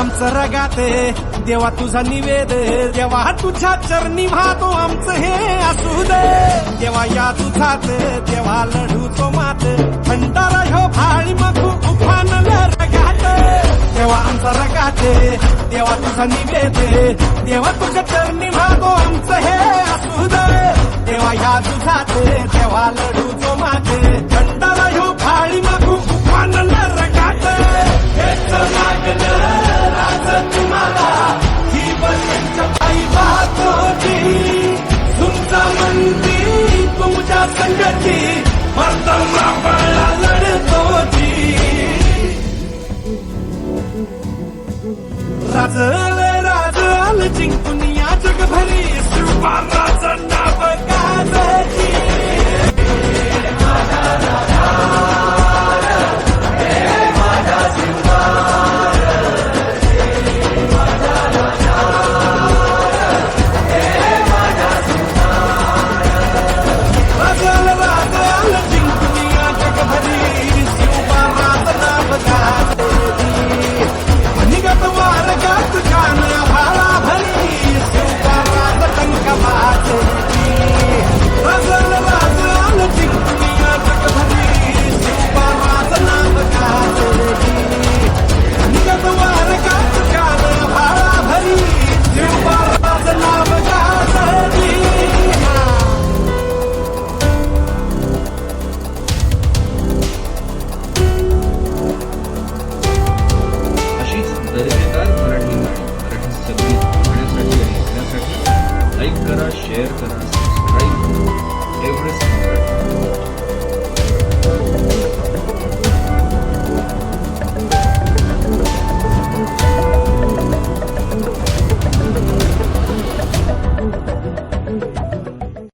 आमचं रगाते देवा तुझा निवेद, देवा तुझ्या चरणी वाहतो आमचं हे असू दे, देवा या तुझात देवा लढू तो मात, भंडारा ह्यो भाळी मग उफानल रगात, देवा आमचा रगाते देवा तुझा निवेद, देवा तुझ्या चरणी वाहतो आमचं हे असू दे, देवा या तुझात देवा लढू तो मात, भंडारा ह्यो भाळी मग उफानल रगात, हेच लागलं राज तुम्हाला ही बसच्या पायी वाहतोची, तुमचा मंदी तुमच्या संगती मर्दमा बळा लढतोची, राज